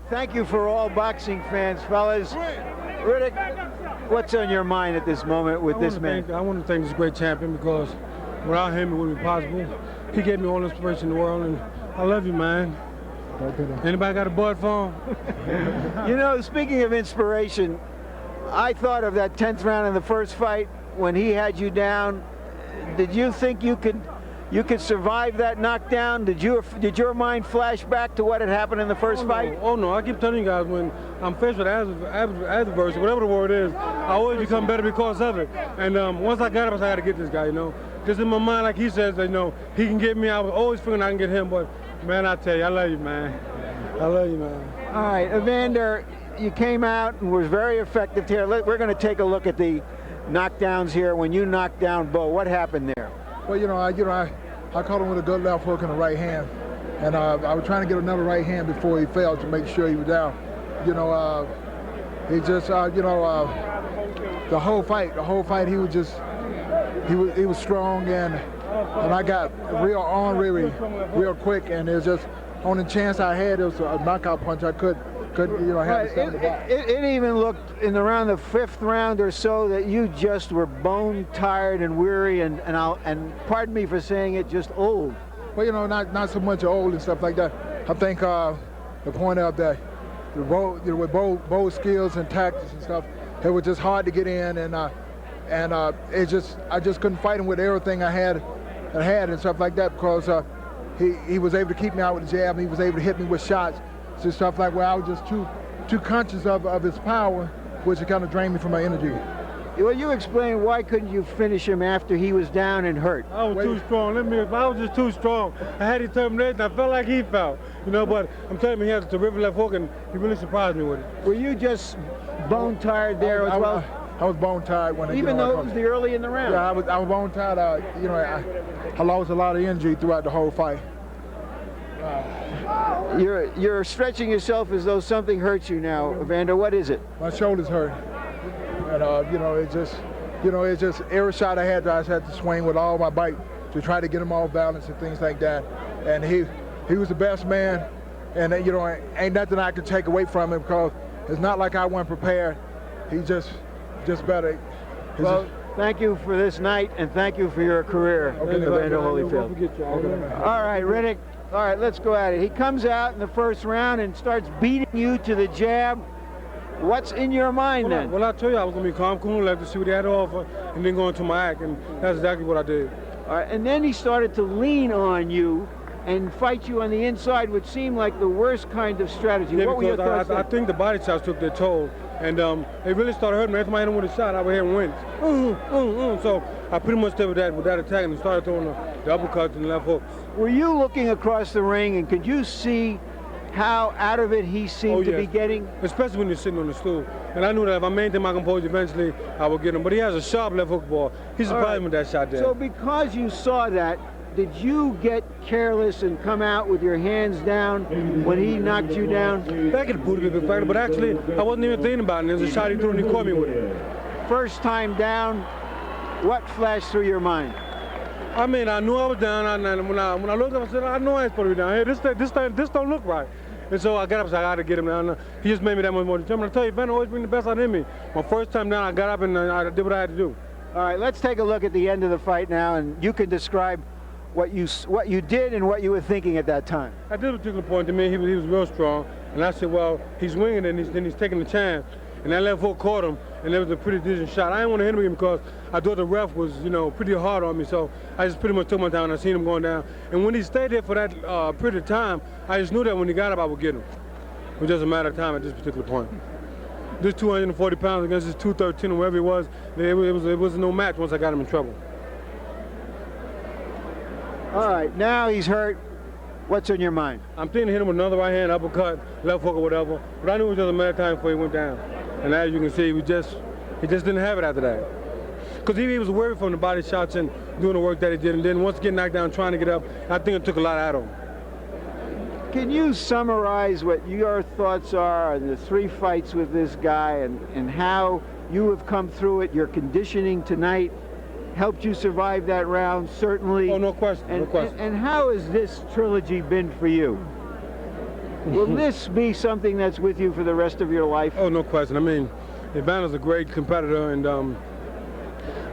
Thank you for all boxing fans, fellas. Riddick, what's on your mind at this moment with this man? I want to thank this great champion, because without him it wouldn't be possible. He gave me all the inspiration in the world, and I love you, man. Anybody got a bud for him? You know, speaking of inspiration, I thought of that 10th round in the first fight when he had you down. Did you think you could survive that knockdown? Did your mind flash back to what had happened in the first fight? Oh no, I keep telling you guys, when I'm faced with adversity, whatever the word is, I always become better because of it. And once I got up, I said, I got to get this guy, you know. Just in my mind, like he says, you know, he can get me. I was always figuring I can get him, but man, I tell you, I love you, man. I love you, man. All right, Evander, you came out and was very effective here. We're going to take a look at the knockdowns here. When you knocked down Bowe, what happened there? Well, I caught him with a good left hook and a right hand, and I was trying to get another right hand before he fell to make sure he was down. He just, the whole fight, he was strong, and I got real ornery, real quick, and it was just on the chance I had, it was a knockout punch. I couldn't, have to stand the box. It even looked in around the 5th round or so that you just were bone tired and weary, and pardon me for saying it, just old. Well, not so much old and stuff like that. I think the point of that, with Bowe's skills and tactics and stuff, it was just hard to get in, and I just couldn't fight him with everything I had and stuff like that, because he was able to keep me out with the jab, and he was able to hit me with shots. So stuff like where I was just too conscious of his power, which kind of drained me from my energy. Well, you explain, why couldn't you finish him after he was down and hurt? I was too strong. I was just too strong. I had determination. I felt like he felt, but I'm telling you, he has a terrific left hook, and he really surprised me with it. Were you just bone tired there as well? I was bone tired when even though it was the early in the round. Yeah, I was bone tired. I lost a lot of energy throughout the whole fight. You're stretching yourself as though something hurts you now, Evander. What is it? My shoulders hurt, and it's just every shot I just had to swing with all my might to try to get him off balance and things like that. And he was the best man, and ain't nothing I could take away from him, because it's not like I wasn't prepared. He just better. Well, thank you for this night, and thank you for your career, Evander Holyfield. All right, Riddick. All right, let's go at it. He comes out in the first round and starts beating you to the jab. What's in your mind then? Well, I told you I was going to be calm, cool, let to see what he had to offer, and then go into my act, and that's exactly what I did. All right, and then he started to lean on you and fight you on the inside, which seemed like the worst kind of strategy. Yeah, what were your thoughts? I think the body shots took their toll, and it really started hurting me. Every time I hit him with a shot, I would hear him win. So I pretty much stayed with that attack, and started throwing the uppercuts and the left hooks. Were you looking across the ring, and could you see how out of it he seemed to be getting? Especially when you're sitting on the stool. And I knew that if I maintained my composure, eventually I would get him. But he has a sharp left hook ball. He surprised me with that shot there. So because you saw that, did you get careless and come out with your hands down when he knocked you down? That could have put a big factor, but actually I wasn't even thinking about it. There was a shot he threw and he caught me with it. First time down, what flashed through your mind? I mean, I knew I was down, and when I looked up, I said, I know I ain't supposed to be down here. This don't look right. And so I got up and said, I got to get him down. He just made me that much more determined. I tell you, Evander always bring the best out in me. My first time down, I got up and I did what I had to do. All right, let's take a look at the end of the fight now, and you can describe what you did and what you were thinking at that time. At this particular point, to me, he was real strong. And I said, well, he's winging and then he's taking the chance. and that left hook caught him, and it was a pretty decent shot. I didn't want to hit him because I thought the ref was, you know, pretty hard on me, so I just pretty much took my time, and I seen him going down. And when he stayed there for that period of time, I just knew that when he got up, I would get him. It was just a matter of time at this particular point. This 240 pounds against this 213 or wherever it was no match once I got him in trouble. All right, now he's hurt. What's in your mind? I'm thinking to hit him with another right hand, uppercut, left hook or whatever, but I knew it was just a matter of time before he went down. And as you can see, he just didn't have it after that. Because he was worried from the body shots and doing the work that he did, and then once he get knocked down trying to get up, I think it took a lot out of him. Can you summarize what your thoughts are on the 3 fights with this guy and how you have come through it? Your conditioning tonight helped you survive that round, certainly. Oh, no question, no question. And how has this trilogy been for you? Will this be something that's with you for the rest of your life? Oh, no question. I mean, Evander's a great competitor, and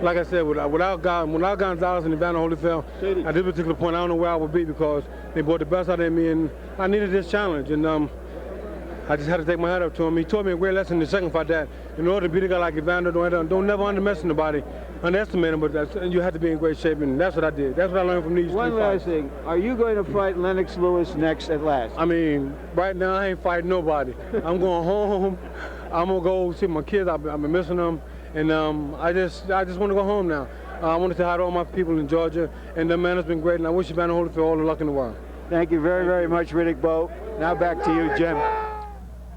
like I said, without Gonzalez and Evander Holyfield, at this particular point, I don't know where I would be because they brought the best out of me, and I needed this challenge, and I just had to take my hat up to him. He taught me a great lesson in the second fight that in order to beat a guy like Evander, don't never underestimate him, but you have to be in great shape, and that's what I did. That's what I learned from these 3 fights. One last thing. Are you going to fight Lennox Lewis next at last? I mean, right now I ain't fighting nobody. I'm going home. I'm going to go see my kids. I've been missing them, and I just want to go home now. I want to say hi to all my people in Georgia, and the man has been great, and I wish Evander Holyfield all the luck in the world. Thank you very, very much, Riddick Bowe. Now back to you, Jim.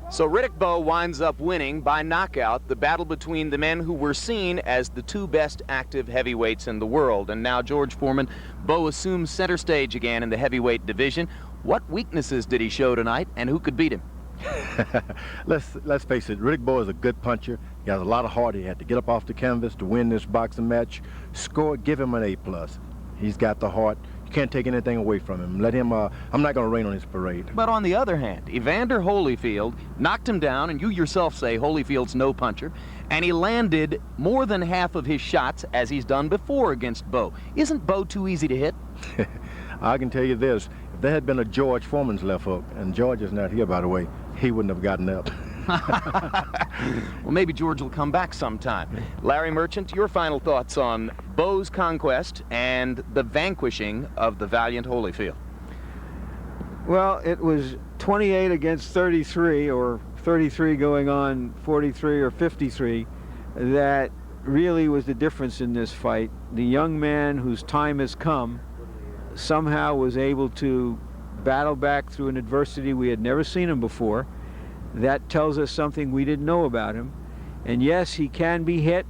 So Riddick Bowe winds up winning by knockout the battle between the men who were seen as the 2 best active heavyweights in the world. And now, George Foreman, Bowe assumes center stage again in the heavyweight division. What weaknesses did he show tonight, and who could beat him? Let's face it, Riddick Bowe is a good puncher. He has a lot of heart. He had to get up off the canvas to win this boxing match. Score, give him an A+. He's got the heart. You can't take anything away from him. Let him, I'm not going to rain on his parade. But on the other hand, Evander Holyfield knocked him down, and you yourself say Holyfield's no puncher, and he landed more than half of his shots as he's done before against Bowe. Isn't Bowe too easy to hit? I can tell you this, if there had been a George Foreman's left hook, and George is not here, by the way, he wouldn't have gotten up. Well, maybe George will come back sometime. Larry Merchant, your final thoughts on Bowe's conquest and the vanquishing of the valiant Holyfield. Well, it was 28 against 33, or 33 going on 43 or 53, that really was the difference in this fight. The young man whose time has come somehow was able to battle back through an adversity we had never seen him before. That tells us something we didn't know about him. And yes, he can be hit.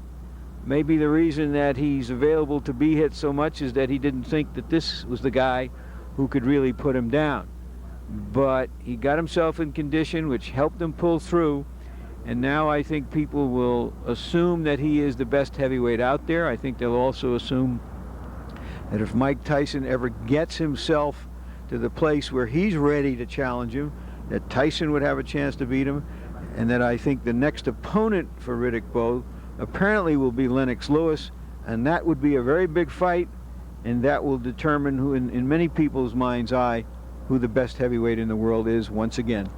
Maybe the reason that he's available to be hit so much is that he didn't think that this was the guy who could really put him down. But he got himself in condition, which helped him pull through. And now I think people will assume that he is the best heavyweight out there. I think they'll also assume that if Mike Tyson ever gets himself to the place where he's ready to challenge him, that Tyson would have a chance to beat him, and that I think the next opponent for Riddick Bowe apparently will be Lennox Lewis, and that would be a very big fight, and that will determine who, in many people's mind's eye, who the best heavyweight in the world is once again.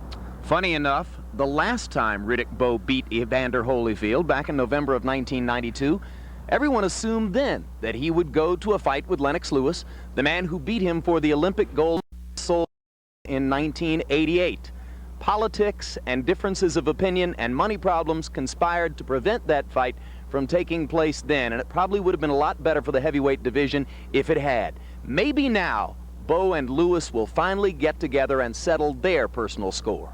Funny enough, the last time Riddick Bowe beat Evander Holyfield back in November of 1992, everyone assumed then that he would go to a fight with Lennox Lewis, the man who beat him for the Olympic gold medal in 1988. Politics and differences of opinion and money problems conspired to prevent that fight from taking place then, and it probably would have been a lot better for the heavyweight division if it had. Maybe now Bowe and Lewis will finally get together and settle their personal score.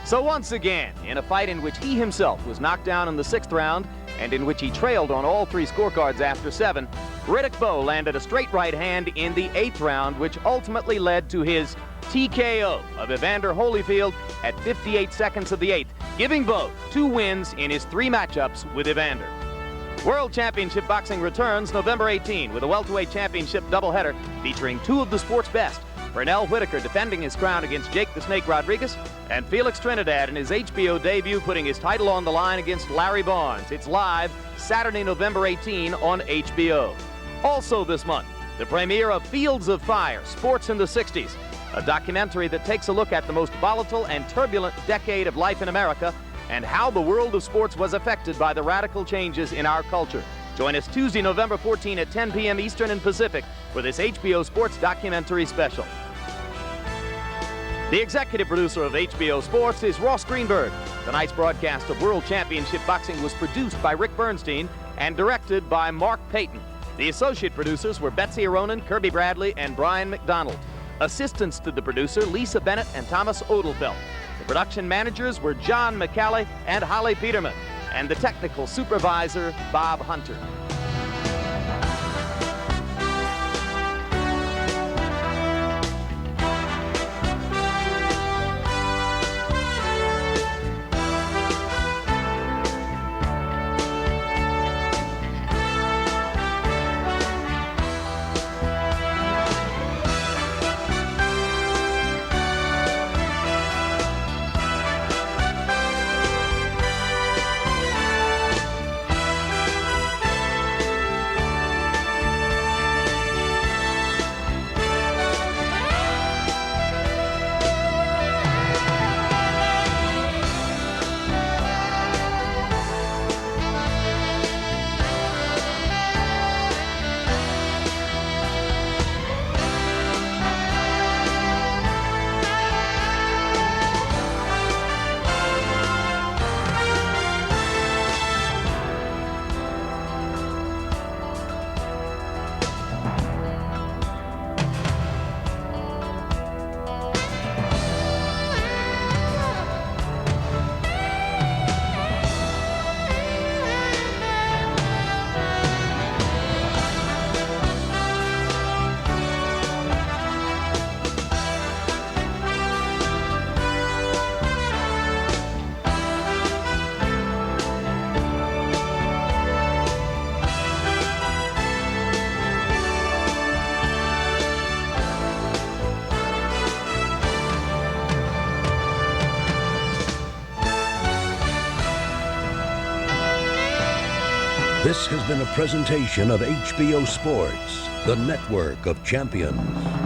So once again, in a fight in which he himself was knocked down in the 6th round and in which he trailed on all 3 scorecards after 7, Riddick Bowe landed a straight right hand in the 8th round, which ultimately led to his TKO of Evander Holyfield at 58 seconds of the 8th, giving Bowe 2 wins in his 3 matchups with Evander. World Championship Boxing returns November 18 with a welterweight championship doubleheader featuring 2 of the sport's best. Pernell Whitaker defending his crown against Jake the Snake Rodriguez, and Felix Trinidad in his HBO debut putting his title on the line against Larry Barnes. It's live Saturday, November 18 on HBO. Also this month, the premiere of Fields of Fire, Sports in the 60s, a documentary that takes a look at the most volatile and turbulent decade of life in America and how the world of sports was affected by the radical changes in our culture. Join us Tuesday, November 14 at 10 p.m. Eastern and Pacific for this HBO Sports documentary special. The executive producer of HBO Sports is Ross Greenberg. Tonight's broadcast of World Championship Boxing was produced by Rick Bernstein and directed by Mark Payton. The associate producers were Betsy Aronin, Kirby Bradley, and Brian McDonald. Assistants to the producer, Lisa Bennett and Thomas Odelfelt. The production managers were John McCallie and Holly Peterman, and the technical supervisor, Bob Hunter. This has been a presentation of HBO Sports, the network of champions.